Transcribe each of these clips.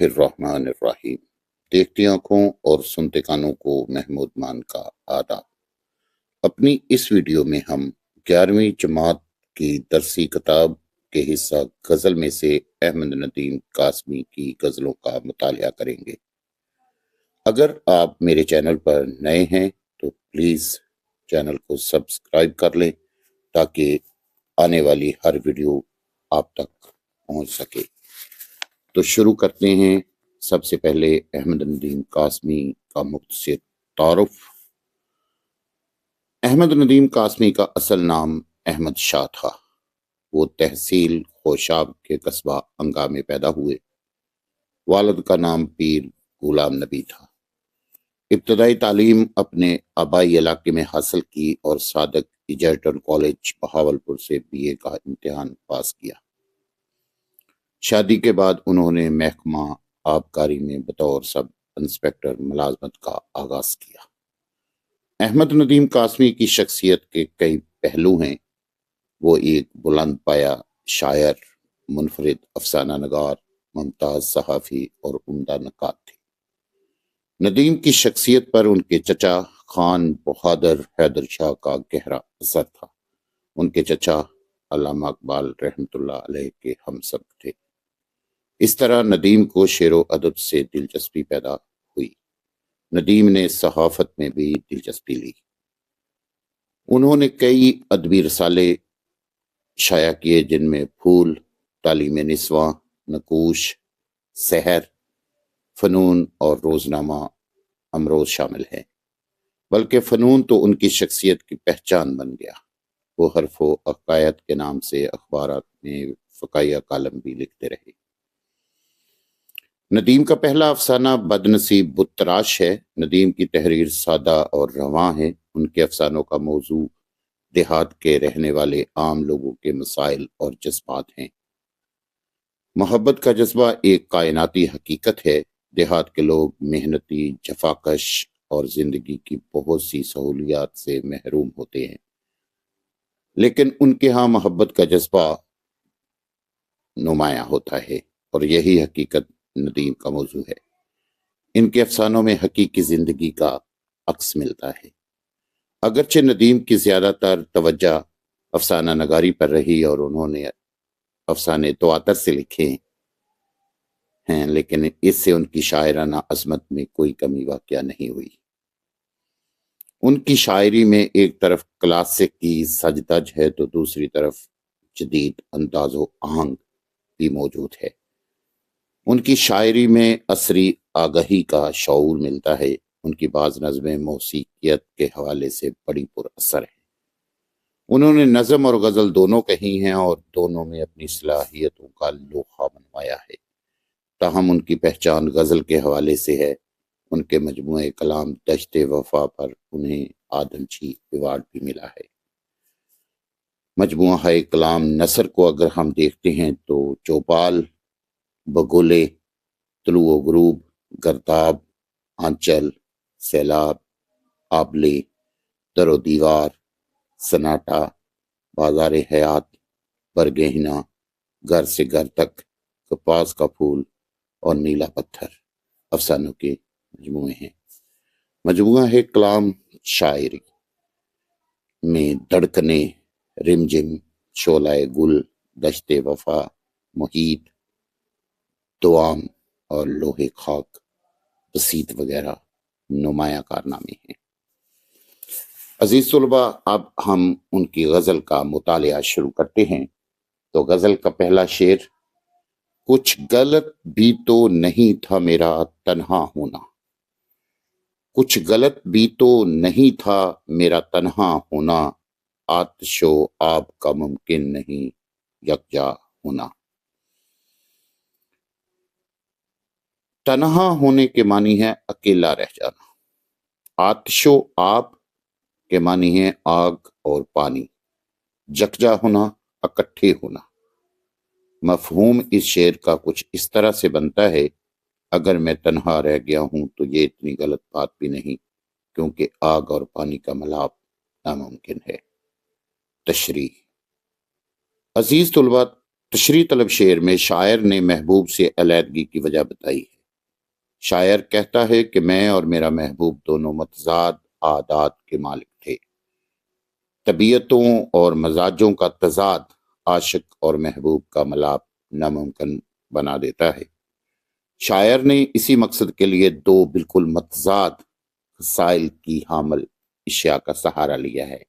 الرحمن الرحیم۔ دیکھتی آنکھوں اور سنتے کانوں کو محمود مان کا آداب۔ اپنی اس ویڈیو میں ہم 11ویں جماعت کی درسی کتاب کے حصہ غزل میں سے احمد ندیم قاسمی کی غزلوں کا مطالعہ کریں گے۔ اگر آپ میرے چینل پر نئے ہیں تو پلیز چینل کو سبسکرائب کر لیں تاکہ آنے والی ہر ویڈیو آپ تک پہنچ سکے۔ تو شروع کرتے ہیں۔ سب سے پہلے احمد ندیم قاسمی کا مختصر تعارف۔ احمد ندیم قاسمی کا اصل نام احمد شاہ تھا۔ وہ تحصیل خوشاب کے قصبہ انگا میں پیدا ہوئے۔ والد کا نام پیر غلام نبی تھا۔ ابتدائی تعلیم اپنے آبائی علاقے میں حاصل کی اور صادق ایجرٹن کالج بہاولپور سے BA کا امتحان پاس کیا۔ شادی کے بعد انہوں نے محکمہ آبکاری میں بطور سب انسپکٹر ملازمت کا آغاز کیا۔ احمد ندیم قاسمی کی شخصیت کے کئی پہلو ہیں۔ وہ ایک بلند پایہ شاعر، منفرد افسانہ نگار، ممتاز صحافی اور عمدہ نقاد تھے۔ ندیم کی شخصیت پر ان کے چچا خان بہادر حیدر شاہ کا گہرا اثر تھا۔ ان کے چچا علامہ اقبال رحمۃ اللہ علیہ کے ہمسبق تھے۔ اس طرح ندیم کو شعر و ادب سے دلچسپی پیدا ہوئی۔ ندیم نے صحافت میں بھی دلچسپی لی۔ انہوں نے کئی ادبی رسالے شائع کیے جن میں پھول، تعلیم نسواں، نقوش، سحر، فنون اور روزنامہ امروز شامل ہیں۔ بلکہ فنون تو ان کی شخصیت کی پہچان بن گیا۔ وہ حرف و عقائد کے نام سے اخبارات میں فقاہیہ کالم بھی لکھتے رہے۔ ندیم کا پہلا افسانہ بدنصیب بت تراش ہے۔ ندیم کی تحریر سادہ اور رواں ہے۔ ان کے افسانوں کا موضوع دیہات کے رہنے والے عام لوگوں کے مسائل اور جذبات ہیں۔ محبت کا جذبہ ایک کائناتی حقیقت ہے۔ دیہات کے لوگ محنتی، جفاکش اور زندگی کی بہت سی سہولیات سے محروم ہوتے ہیں، لیکن ان کے ہاں محبت کا جذبہ نمایاں ہوتا ہے، اور یہی حقیقت ندیم کا موضوع ہے۔ ان کے افسانوں میں حقیقی زندگی کا عکس ملتا ہے۔ اگرچہ ندیم کی زیادہ تر توجہ افسانہ نگاری پر رہی اور انہوں نے افسانے تواتر سے لکھے ہیں، لیکن اس سے ان کی شاعرانہ عظمت میں کوئی کمی واقع نہیں ہوئی۔ ان کی شاعری میں ایک طرف کلاسک کی سجدج ہے تو دوسری طرف جدید انداز و آہنگ بھی موجود ہے۔ ان کی شاعری میں عصری آگہی کا شعور ملتا ہے۔ ان کی بعض نظمیں موسیقیت کے حوالے سے بڑی پر اثر ہیں۔ انہوں نے نظم اور غزل دونوں کہی ہیں اور دونوں میں اپنی صلاحیتوں کا لوہا منوایا ہے۔ تاہم ان کی پہچان غزل کے حوالے سے ہے۔ ان کے مجموعہ کلام دشت وفا پر انہیں آدمچی ایوارڈ بھی ملا ہے۔ مجموعہ کلام نثر کو اگر ہم دیکھتے ہیں تو چوپال، بگولے، طلوع و غروب، گرداب، آنچل، سیلاب، آبلے، در و دیوار، سناٹا، بازار حیات، برگہنا، گھر سے گھر تک، کپاس کا پھول اور نیلا پتھر افسانوں کے مجموعے ہیں۔ مجموعہ کلام شاعری میں دھڑکنے، رمجم، شعلہ گل، دشت وفا، محیط، دوام اور لوہے خاک، بسیط وغیرہ نمایاں کارنامے ہیں۔ عزیز طلباء، اب ہم ان کی غزل کا مطالعہ شروع کرتے ہیں۔ تو غزل کا پہلا شعر: کچھ غلط بھی تو نہیں تھا میرا تنہا ہونا، کچھ غلط بھی تو نہیں تھا میرا تنہا ہونا، آتش و آب کا ممکن نہیں یکجا ہونا۔ تنہا ہونے کے معنی ہے اکیلا رہ جانا۔ آتش و آب کے معنی ہے آگ اور پانی۔ یکجا ہونا، اکٹھے ہونا۔ مفہوم اس شعر کا کچھ اس طرح سے بنتا ہے: اگر میں تنہا رہ گیا ہوں تو یہ اتنی غلط بات بھی نہیں، کیونکہ آگ اور پانی کا ملاپ ناممکن ہے۔ تشریح: عزیز طلباء، تشریح طلب شعر میں شاعر نے محبوب سے علیحدگی کی وجہ بتائی ہے۔ شاعر کہتا ہے کہ میں اور میرا محبوب دونوں متضاد عادات کے مالک تھے۔ طبیعتوں اور مزاجوں کا تضاد عاشق اور محبوب کا ملاپ ناممکن بنا دیتا ہے۔ شاعر نے اسی مقصد کے لیے دو بالکل متضاد خصائل کی حامل اشیاء کا سہارا لیا ہے۔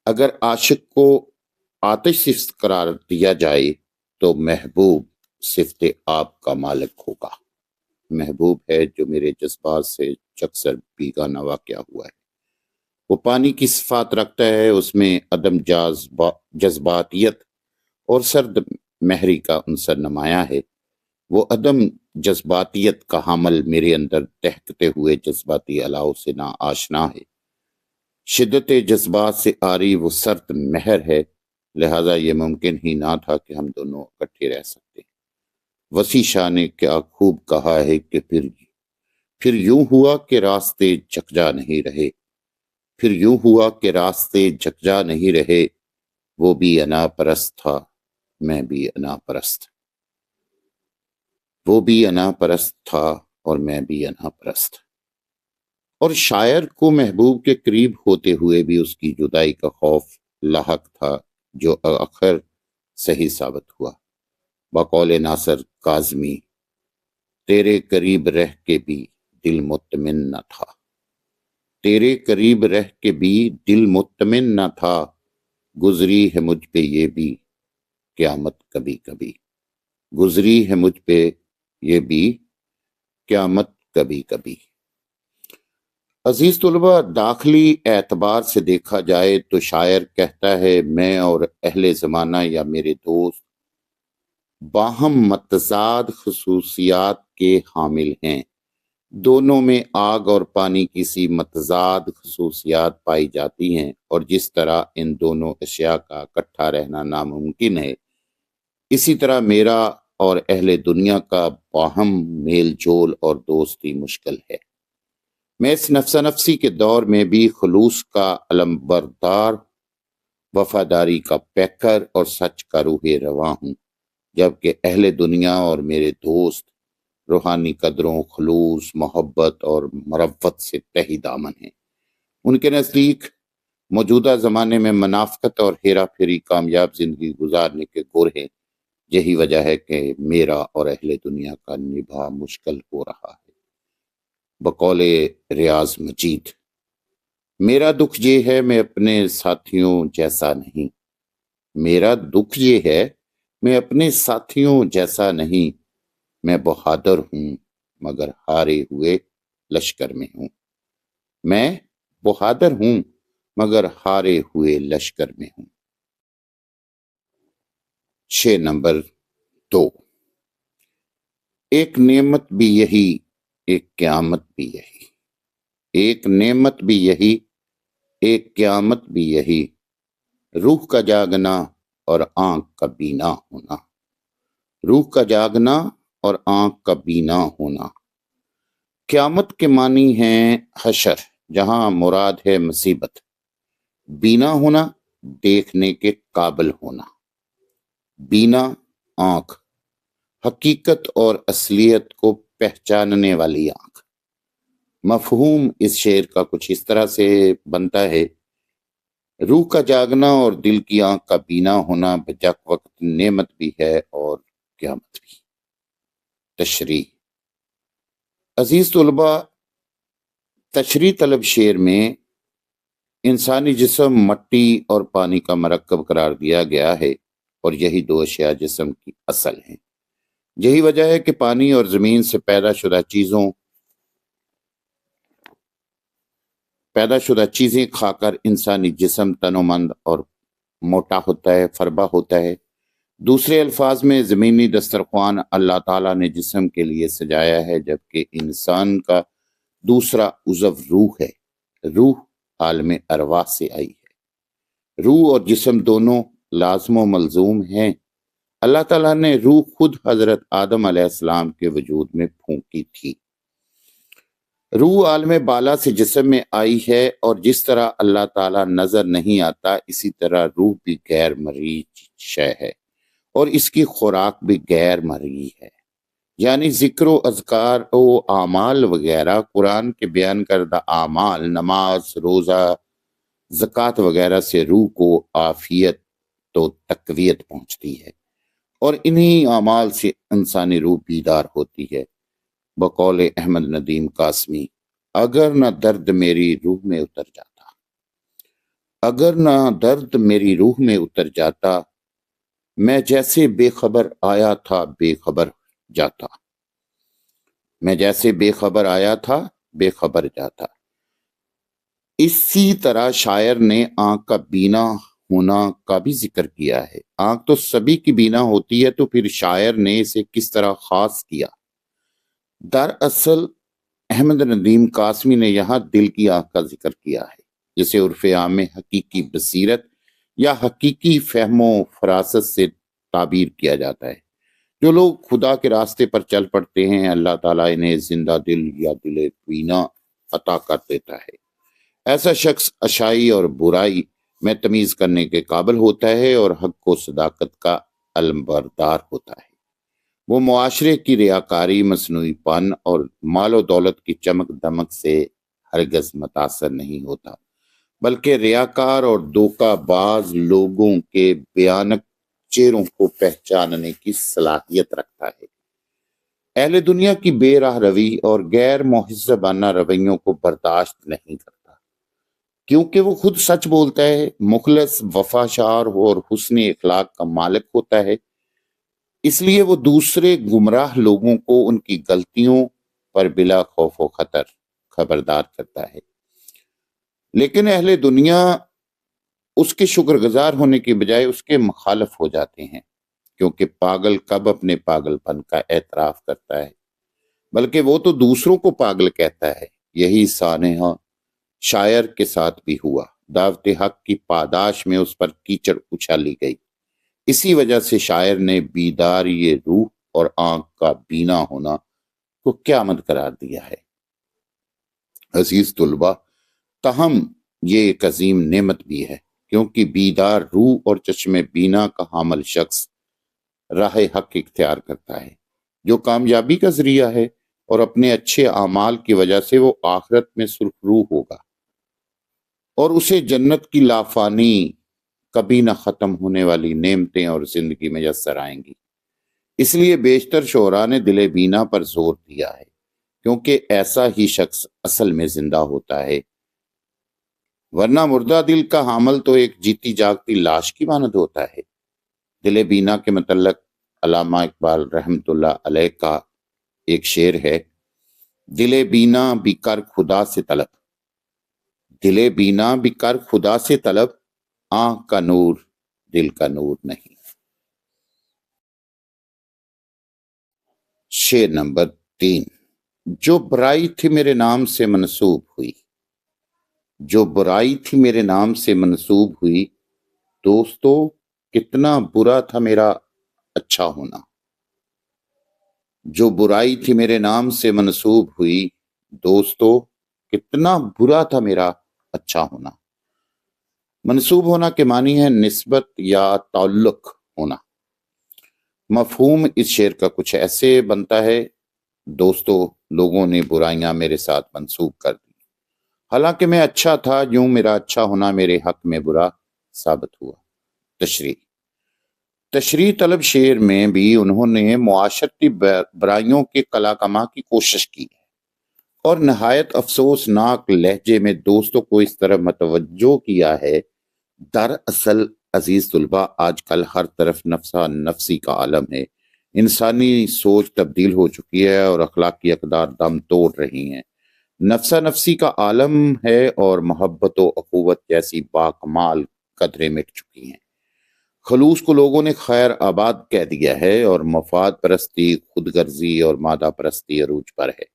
اگر عاشق کو آتش صفت قرار دیا جائے تو محبوب صفت آب کا مالک ہوگا۔ محبوب ہے جو میرے جذبات سے یکسر بیگانہ واقع ہوا ہے۔ وہ پانی کی صفات رکھتا ہے، اس میں عدم جذباتیت اور سرد مہری کا عنصر نمایاں ہے۔ وہ عدم جذباتیت کا حامل میرے اندر دہکتے ہوئے جذباتی علاؤ سے نا آشنا ہے۔ شدت جذبات سے آری وہ سرد مہر ہے، لہذا یہ ممکن ہی نہ تھا کہ ہم دونوں اکٹھے رہ سکتے۔ وسیع شاہ نے کیا خوب کہا ہے کہ پھر یوں ہوا کہ راستے جکجا نہیں رہے، پھر یوں ہوا کہ راستے جکجا نہیں رہے، وہ بھی انا پرست تھا میں بھی انا پرست، وہ بھی انا پرست تھا اور میں بھی انا پرست۔ اور شاعر کو محبوب کے قریب ہوتے ہوئے بھی اس کی جدائی کا خوف لاحق تھا، جو آخر صحیح ثابت ہوا۔ بقول ناصر کاظمی، تیرے قریب رہ کے بھی دل مطمئن نہ تھا، تیرے قریب رہ کے بھی دل مطمئن نہ تھا، گزری ہے مجھ پہ یہ بھی قیامت کبھی کبھی، گزری ہے مجھ پہ یہ بھی قیامت کبھی کبھی۔ عزیز طلبہ، داخلی اعتبار سے دیکھا جائے تو شاعر کہتا ہے میں اور اہل زمانہ یا میرے دوست باہم متضاد خصوصیات کے حامل ہیں۔ دونوں میں آگ اور پانی کی سی متضاد خصوصیات پائی جاتی ہیں، اور جس طرح ان دونوں اشیاء کا اکٹھا رہنا ناممکن ہے، اسی طرح میرا اور اہل دنیا کا باہم میل جول اور دوستی مشکل ہے۔ میں اس نفسا نفسی کے دور میں بھی خلوص کا علمبردار، وفاداری کا پیکر اور سچ کا روح رواں ہوں، جبکہ اہل دنیا اور میرے دوست روحانی قدروں، خلوص، محبت اور مروت سے تہی دامن ہیں۔ ان کے نزدیک موجودہ زمانے میں منافقت اور ہیرا پھیری کامیاب زندگی گزارنے کے گر ہیں۔ یہی وجہ ہے کہ میرا اور اہل دنیا کا نبھا مشکل ہو رہا ہے۔ بقول ریاض مجید، میرا دکھ یہ ہے میں اپنے ساتھیوں جیسا نہیں، میرا دکھ یہ ہے میں اپنے ساتھیوں جیسا نہیں، میں بہادر ہوں مگر ہارے ہوئے لشکر میں ہوں، میں بہادر ہوں مگر ہارے ہوئے لشکر میں ہوں۔ 6 نمبر 2، ایک نعمت بھی یہی ایک قیامت بھی یہی، ایک نعمت بھی یہی ایک قیامت بھی یہی، روح کا جاگنا اور آنکھ کا بینا ہونا، روح کا جاگنا اور آنکھ کا بینا ہونا۔ قیامت کے معنی ہیں حشر، جہاں مراد ہے مصیبت۔ بینا ہونا، دیکھنے کے قابل ہونا۔ بینا آنکھ، حقیقت اور اصلیت کو پہچاننے والی آنکھ۔ مفہوم اس شعر کا کچھ اس طرح سے بنتا ہے، روح کا جاگنا اور دل کی آنکھ کا بینا ہونا بجک وقت نعمت بھی ہے اور قیامت بھی۔ تشریح۔ عزیز طلبہ، تشریح طلب شعر میں انسانی جسم مٹی اور پانی کا مرکب قرار دیا گیا ہے، اور یہی دو اشیاء جسم کی اصل ہیں۔ یہی وجہ ہے کہ پانی اور زمین سے پیدا شدہ چیزیں کھا کر انسانی جسم تنومند اور موٹا ہوتا ہے، فربا ہوتا ہے۔ دوسرے الفاظ میں زمینی دسترخوان اللہ تعالیٰ نے جسم کے لیے سجایا ہے، جبکہ انسان کا دوسرا عضو روح ہے۔ روح عالم ارواح سے آئی ہے۔ روح اور جسم دونوں لازم و ملزوم ہیں۔ اللہ تعالیٰ نے روح خود حضرت آدم علیہ السلام کے وجود میں پھونکی تھی۔ روح عالم بالا سے جسم میں آئی ہے، اور جس طرح اللہ تعالیٰ نظر نہیں آتا، اسی طرح روح بھی غیر مرئی شے ہے، اور اس کی خوراک بھی غیر مرئی ہے، یعنی ذکر و اذکار و اعمال وغیرہ، قرآن کے بیان کردہ اعمال، نماز، روزہ، زکوٰۃ وغیرہ سے روح کو عافیت تو تقویت پہنچتی ہے، اور انہی اعمال سے انسانی روح بیدار ہوتی ہے۔ بقول احمد ندیم قاسمی، اگر نہ درد میری روح میں اتر جاتا، اگر نہ درد میری روح میں اتر جاتا، میں جیسے بے خبر آیا تھا بے خبر جاتا، میں جیسے بے خبر آیا تھا بے خبر جاتا۔ اسی طرح شاعر نے آنکھ کا بینا ہونا کا بھی ذکر کیا ہے۔ آنکھ تو سبھی کی بینا ہوتی ہے، تو پھر شاعر نے اسے کس طرح خاص کیا؟ دراصل احمد ندیم قاسمی نے یہاں دل کی آنکھ کا ذکر کیا ہے، جسے عرف عام میں حقیقی بصیرت یا حقیقی فہم و فراست سے تعبیر کیا جاتا ہے۔ جو لوگ خدا کے راستے پر چل پڑتے ہیں، اللہ تعالیٰ انہیں زندہ دل یا دل بینا عطا کر دیتا ہے۔ ایسا شخص اچھائی اور برائی میں تمیز کرنے کے قابل ہوتا ہے اور حق و صداقت کا علمبردار ہوتا ہے۔ وہ معاشرے کی ریاکاری، مصنوعی پن اور مال و دولت کی چمک دمک سے ہرگز متاثر نہیں ہوتا، بلکہ ریاکار اور دھوکہ باز لوگوں کے بیانک چہروں کو پہچاننے کی صلاحیت رکھتا ہے۔ اہل دنیا کی بے راہ روی اور غیر مہذبانہ رویوں کو برداشت نہیں کرتا، کیونکہ وہ خود سچ بولتا ہے، مخلص، وفاشار اور حسن اخلاق کا مالک ہوتا ہے۔ اس لیے وہ دوسرے گمراہ لوگوں کو ان کی غلطیوں پر بلا خوف و خطر خبردار کرتا ہے، لیکن اہل دنیا اس کے شکر گزار ہونے کے بجائے اس کے مخالف ہو جاتے ہیں، کیونکہ پاگل کب اپنے پاگل پن کا اعتراف کرتا ہے، بلکہ وہ تو دوسروں کو پاگل کہتا ہے۔ یہی سانحہ شاعر کے ساتھ بھی ہوا۔ دعوت حق کی پاداش میں اس پر کیچڑ اچھالی گئی، اسی وجہ سے شاعر نے بیداری روح اور آنکھ کا بینا ہونا کو قیامت قرار دیا ہے۔ عزیز طلبہ، تاہم یہ ایک عظیم نعمت بھی ہے، کیونکہ بیدار روح اور چشم بینا کا حامل شخص راہ حق اختیار کرتا ہے، جو کامیابی کا ذریعہ ہے، اور اپنے اچھے اعمال کی وجہ سے وہ آخرت میں سرخرو ہوگا، اور اسے جنت کی لافانی کبھی نہ ختم ہونے والی نعمتیں اور زندگی میں میسر آئیں گی۔ اس لیے بیشتر شعراء نے دل بینا پر زور دیا ہے، کیونکہ ایسا ہی شخص اصل میں زندہ ہوتا ہے، ورنہ مردہ دل کا حامل تو ایک جیتی جاگتی لاش کی مانند ہوتا ہے۔ دل بینا کے متعلق علامہ اقبال رحمۃ اللہ علیہ کا ایک شعر ہے: دل بینا بھی کر خدا سے طلب، دل بینا بھی کر خدا سے طلب، آنکھ کا نور دل کا نور نہیں۔ شعر نمبر 3۔ جو برائی تھی میرے نام سے منسوب ہوئی، جو برائی تھی میرے نام سے منسوب ہوئی، دوستو کتنا برا تھا میرا اچھا ہونا۔ جو برائی تھی میرے نام سے منسوب ہوئی، دوستو کتنا برا تھا میرا اچھا ہونا۔ منسوب ہونا کے معنی ہے نسبت یا تعلق ہونا۔ مفہوم اس شعر کا کچھ ایسے بنتا ہے: دوستو لوگوں نے برائیاں میرے ساتھ منسوب کر دی، حالانکہ میں اچھا تھا، یوں میرا اچھا ہونا میرے حق میں برا ثابت ہوا۔ تشریح طلب شعر میں بھی انہوں نے معاشرتی برائیوں کے قلع کما کی کوشش کی ہے، اور نہایت افسوسناک لہجے میں دوستوں کو اس طرح متوجہ کیا ہے۔ دراصل عزیز طلبہ، آج کل ہر طرف نفسا نفسی کا عالم ہے، انسانی سوچ تبدیل ہو چکی ہے اور اخلاقی اقدار دم توڑ رہی ہیں۔ نفسا نفسی کا عالم ہے اور محبت و اخوت جیسی باکمال قدریں مٹ چکی ہیں۔ خلوص کو لوگوں نے خیر آباد کہہ دیا ہے، اور مفاد پرستی، خود غرضی اور مادہ پرستی عروج پر ہے۔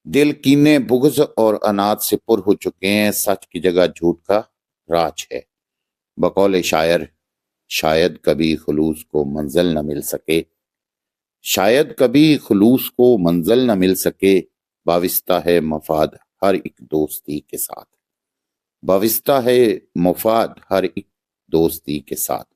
دل کینے، بغض اور انات سے پر ہو چکے ہیں، سچ کی جگہ جھوٹ کا راج ہے۔ بقول شاعر، شاید کبھی خلوص کو منزل نہ مل سکے، شاید کبھی خلوص کو منزل نہ مل سکے، وابستہ ہے مفاد ہر ایک دوستی کے ساتھ، وابستہ ہے مفاد ہر ایک دوستی کے ساتھ۔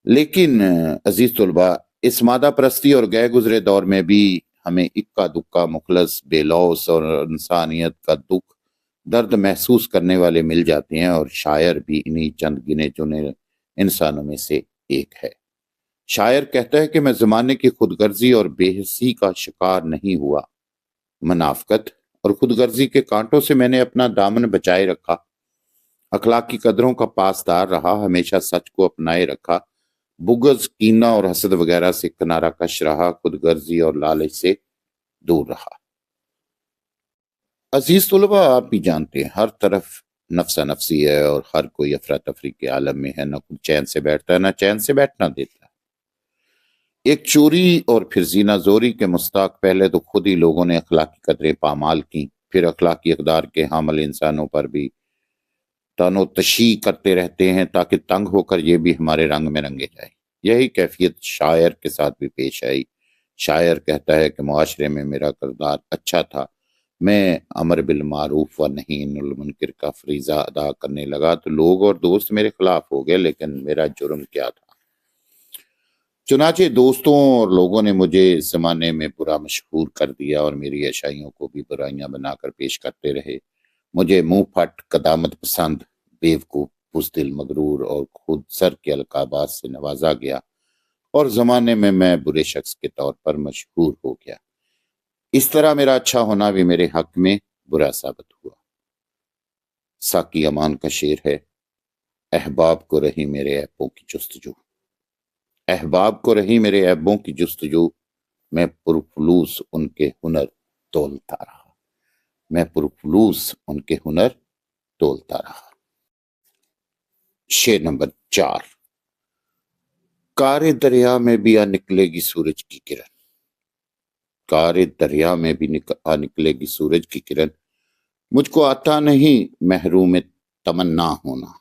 لیکن عزیز طلباء، اس مادہ پرستی اور گئے گزرے دور میں بھی ہمیں اکا دکا مخلص بے لوث اور انسانیت کا دکھ درد محسوس کرنے والے مل جاتے ہیں، اور شاعر بھی انہی چند گنے چنے انسانوں میں سے ایک ہے۔ شاعر کہتا ہے کہ میں زمانے کی خود غرضی اور بے حسی کا شکار نہیں ہوا۔ منافقت اور خود غرضی کے کانٹوں سے میں نے اپنا دامن بچائے رکھا، اخلاقی قدروں کا پاسدار رہا، ہمیشہ سچ کو اپنائے رکھا، بغض، کینہ اور حسد وغیرہ سے کنارہ کش رہا، خود غرضی اور لالچ سے دور رہا۔ عزیز طلباء، آپ بھی جانتے ہیں ہر طرف نفسا نفسی ہے، اور ہر کوئی افراتفری کے عالم میں ہے، نہ خود چین سے بیٹھتا ہے نہ چین سے بیٹھنا دیتا ہے۔ ایک چوری اور پھر زینہ زوری کے مستاق پہلے تو خود ہی لوگوں نے اخلاقی قدریں پامال کی، پھر اخلاقی اقدار کے حامل انسانوں پر بھی تانو تشیع کرتے رہتے ہیں تاکہ تنگ ہو کر یہ بھی ہمارے رنگ میں رنگے جائیں۔ یہی کیفیت شاعر کے ساتھ بھی پیش آئی۔ شاعر کہتا ہے کہ معاشرے میں میرا کردار اچھا تھا، میں امر بالمعروف و نہی عن المنکر کا فریضہ ادا کرنے لگا تو لوگ اور دوست میرے خلاف ہو گئے، لیکن میرا جرم کیا تھا؟ چنانچہ دوستوں اور لوگوں نے مجھے اس زمانے میں برا مشہور کر دیا، اور میری اچھائیوں کو بھی برائیاں بنا کر پیش کرتے رہے۔ مجھے منہ پھٹ، قدامت پسند، بیوقوف، بزدل، مغرور اور خود سر کے القابات سے نوازا گیا، اور زمانے میں برے شخص کے طور پر مشہور ہو گیا۔ اس طرح میرا اچھا ہونا بھی میرے حق میں برا ثابت ہوا۔ ساقی امان کا شعر ہے، احباب کو رہی میرے عیبوں کی جستجو، احباب کو رہی میرے عیبوں کی جستجو، میں پرفلوس ان کے ہنر تولتا رہا، میں پرفلوس ان کے ہنر تولتا رہا۔ شعر نمبر 4۔ کار دریا میں بھی آ نکلے گی سورج کی کرن، کار دریا میں بھی آ نکلے گی سورج کی کرن، مجھ کو آتا نہیں محروم تمنا ہونا۔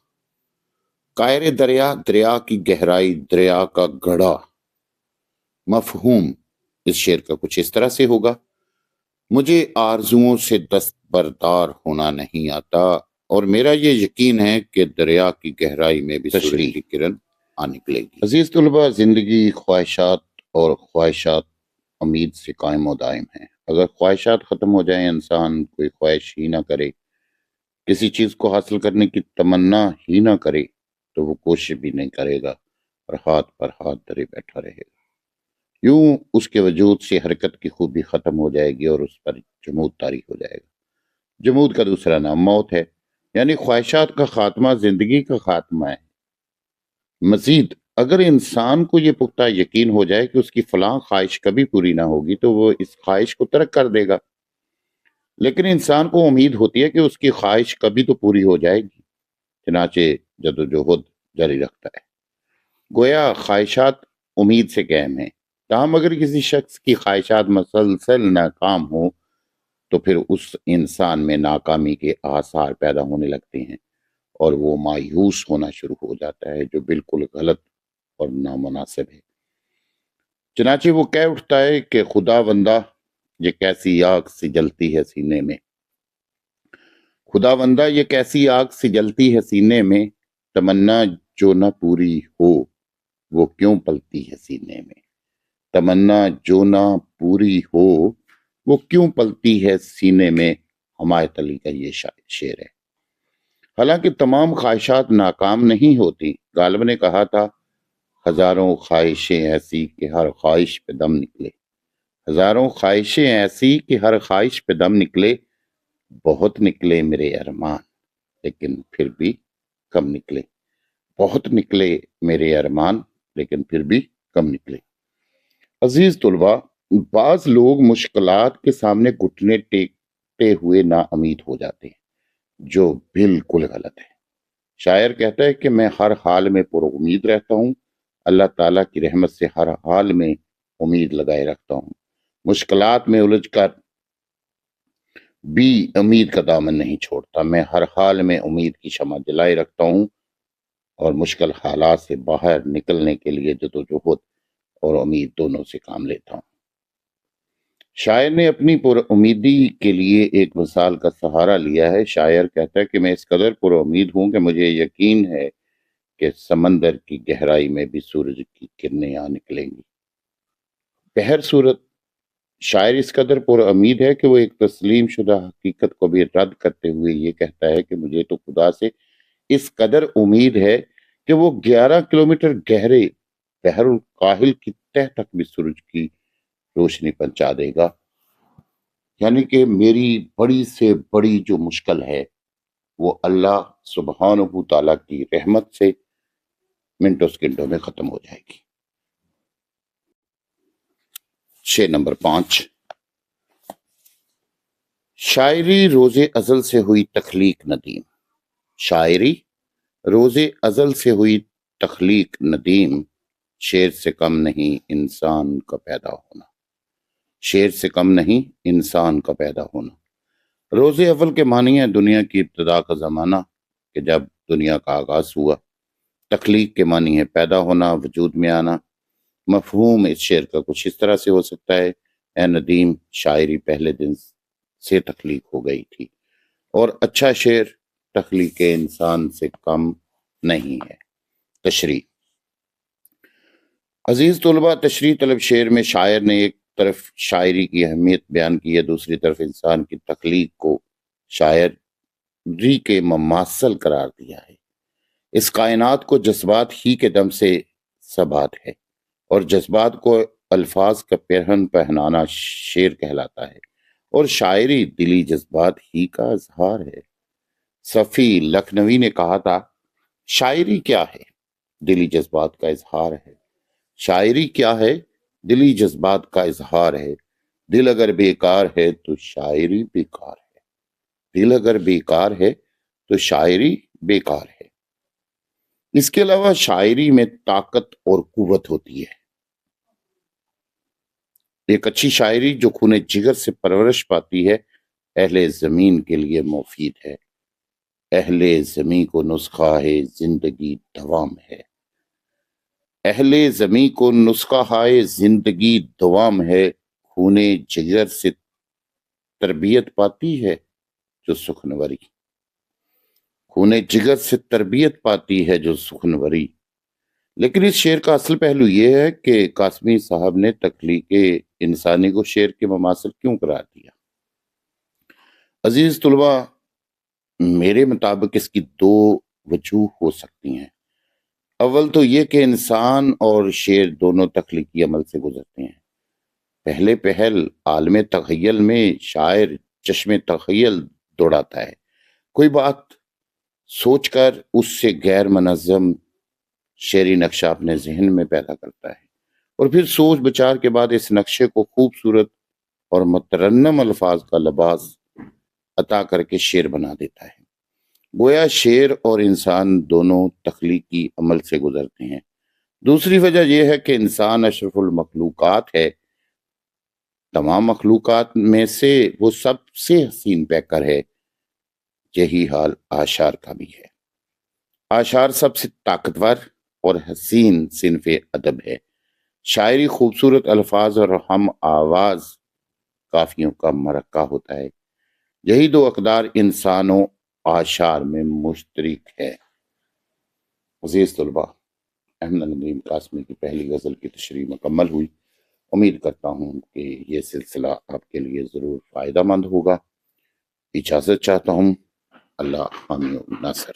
کائر دریا، دریا کی گہرائی، دریا کا گڑھا۔ مفہوم اس شعر کا کچھ اس طرح سے ہوگا، مجھے آرزوؤں سے دستبردار ہونا نہیں آتا، اور میرا یہ یقین ہے کہ دریا کی گہرائی میں بھی سورج کی کرن آ نکلے گی۔ عزیز طلباء، زندگی خواہشات اور خواہشات امید سے قائم و دائم ہیں۔ اگر خواہشات ختم ہو جائیں، انسان کوئی خواہش ہی نہ کرے، کسی چیز کو حاصل کرنے کی تمنا ہی نہ کرے، تو وہ کوشش بھی نہیں کرے گا اور ہاتھ پر ہاتھ دھرے بیٹھا رہے گا۔ یوں اس کے وجود سے حرکت کی خوبی ختم ہو جائے گی اور اس پر جمود طاری ہو جائے گا۔ جمود کا دوسرا نام موت ہے، یعنی خواہشات کا خاتمہ زندگی کا خاتمہ ہے۔ مزید اگر انسان کو یہ پختہ یقین ہو جائے کہ اس کی فلاں خواہش کبھی پوری نہ ہوگی تو وہ اس خواہش کو ترک کر دے گا، لیکن انسان کو امید ہوتی ہے کہ اس کی خواہش کبھی تو پوری ہو جائے گی، چنانچہ جدوجہد جاری رکھتا ہے۔ گویا خواہشات امید سے قائم ہیں، تاہم اگر کسی شخص کی خواہشات مسلسل ناکام ہوں تو پھر اس انسان میں ناکامی کے آثار پیدا ہونے لگتے ہیں اور وہ مایوس ہونا شروع ہو جاتا ہے، جو بالکل غلط اور نامناسب ہے۔ چنانچہ وہ کہہ اٹھتا ہے کہ خدا بندہ یہ کیسی آگ سی جلتی ہے سینے میں، خدا بندہ یہ کیسی آگ سی جلتی ہے سینے میں، تمنا جو نہ پوری ہو وہ کیوں پلتی ہے سینے میں، تمنا جو نہ پوری ہو وہ کیوں پلتی ہے سینے میں، حمایت علی کا یہ شعر ہے۔ حالانکہ تمام خواہشات ناکام نہیں ہوتی۔ غالب نے کہا تھا، ہزاروں خواہشیں ایسی کہ ہر خواہش پہ دم نکلے، ہزاروں خواہشیں ایسی کہ ہر خواہش پہ دم نکلے، بہت نکلے میرے ارمان لیکن پھر بھی کم نکلے، بہت نکلے میرے ارمان لیکن پھر بھی کم نکلے۔ عزیز طلباء، بعض لوگ مشکلات کے سامنے گھٹنے ٹیکتے ہوئے نا امید ہو جاتے ہیں، جو بالکل غلط ہے۔ شاعر کہتا ہے کہ میں ہر حال میں پر امید رہتا ہوں، اللہ تعالیٰ کی رحمت سے ہر حال میں امید لگائے رکھتا ہوں، مشکلات میں الجھ کر بھی امید کا دامن نہیں چھوڑتا، میں ہر حال میں امید کی شمع جلائے رکھتا ہوں اور مشکل حالات سے باہر نکلنے کے لیے جدوجہد اور امید دونوں سے کام لیتا ہوں۔ شاعر نے اپنی پر امیدی کے لیے ایک مثال کا سہارا لیا ہے۔ شاعر کہتا ہے کہ میں اس قدر پر امید ہوں کہ مجھے یقین ہے کہ سمندر کی گہرائی میں بھی سورج کی کرنیں آ نکلیں گی۔ بہر صورت شاعر اس قدر پر امید ہے کہ وہ ایک تسلیم شدہ حقیقت کو بھی رد کرتے ہوئے یہ کہتا ہے کہ مجھے تو خدا سے اس قدر امید ہے کہ وہ 11 کلومیٹر گہرے بحر الکاہل کی تہ تک بھی سورج کی روشنی پہنچا دے گا۔ یعنی کہ میری بڑی سے بڑی جو مشکل ہے وہ اللہ سبحانہ تعالیٰ کی رحمت سے منٹوں سیکنڈوں میں ختم ہو جائے گی۔ شعر نمبر 5۔ شاعری روز ازل سے ہوئی تخلیق ندیم، شاعری روز ازل سے ہوئی تخلیق ندیم، شعر سے کم نہیں انسان کا پیدا ہونا، شعر سے کم نہیں انسان کا پیدا ہونا۔ روز اول کے معنی ہے دنیا کی ابتدا کا زمانہ کہ جب دنیا کا آغاز ہوا۔ تخلیق کے معنی ہے پیدا ہونا، وجود میں آنا۔ مفہوم اس شعر کا کچھ اس طرح سے ہو سکتا ہے، اے ندیم شاعری پہلے دن سے تخلیق ہو گئی تھی، اور اچھا شعر تخلیق انسان سے کم نہیں ہے۔ تشریح۔ عزیز طلباء، تشریح طلب شعر میں شاعر نے ایک طرف شاعری کی اہمیت بیان کی ہے، دوسری طرف انسان کی تخلیق کو شاعری کے مماثل قرار دیا ہے۔ اس کائنات کو جذبات ہی کے دم سے ثبات ہے، اور جذبات کو الفاظ کا پہن پہنانا شعر کہلاتا ہے، اور شاعری دلی جذبات ہی کا اظہار ہے۔ صفی لکھنوی نے کہا تھا، شاعری کیا ہے؟ دلی جذبات کا اظہار ہے۔ شاعری کیا ہے؟ دلی جذبات کا اظہار ہے۔ دل اگر بیکار ہے تو شاعری بیکار ہے، دل اگر بیکار ہے تو شاعری بیکار ہے۔ اس کے علاوہ شاعری میں طاقت اور قوت ہوتی ہے۔ ایک اچھی شاعری جو خون جگر سے پرورش پاتی ہے اہل زمین کے لیے مفید ہے۔ اہل زمین کو نسخہ ہے زندگی دوام ہے، اہل زمین کو نسخہ ہے زندگی دوام ہے، خون جگر سے تربیت پاتی ہے جو سخنوری، خون جگر سے تربیت پاتی ہے جو سخنوری۔ لیکن اس شعر کا اصل پہلو یہ ہے کہ قاسمی صاحب نے تخلیق انسانی کو شعر کے مماثل کیوں قرار دیا؟ عزیز طلباء، میرے مطابق اس کی دو وجوہ ہو سکتی ہیں۔ اول تو یہ کہ انسان اور شعر دونوں تخلیقی عمل سے گزرتے ہیں۔ پہلے پہل عالم تخیل میں شاعر چشم تخیل دوڑاتا ہے، کوئی بات سوچ کر اس سے غیر منظم شعری نقشہ اپنے ذہن میں پیدا کرتا ہے، اور پھر سوچ بچار کے بعد اس نقشے کو خوبصورت اور مترنم الفاظ کا لباس عطا کر کے شعر بنا دیتا ہے۔ گویا شعر اور انسان دونوں تخلیقی عمل سے گزرتے ہیں۔ دوسری وجہ یہ ہے کہ انسان اشرف المخلوقات ہے، تمام مخلوقات میں سے وہ سب سے حسین پیکر ہے۔ یہی حال آشعار کا بھی ہے۔ آشعار سب سے طاقتور اور حسین صنف ادب ہے۔ شاعری خوبصورت الفاظ اور ہم آواز کافیوں کا مرکہ ہوتا ہے۔ یہی دو اقدار انسان و آشعار میں مشترک ہے۔ عزیز طلباء، احمد ندیم قاسمی کی پہلی غزل کی تشریح مکمل ہوئی۔ امید کرتا ہوں کہ یہ سلسلہ آپ کے لیے ضرور فائدہ مند ہوگا۔ اجازت چاہتا ہوں۔ اللہ حامی و ناصر۔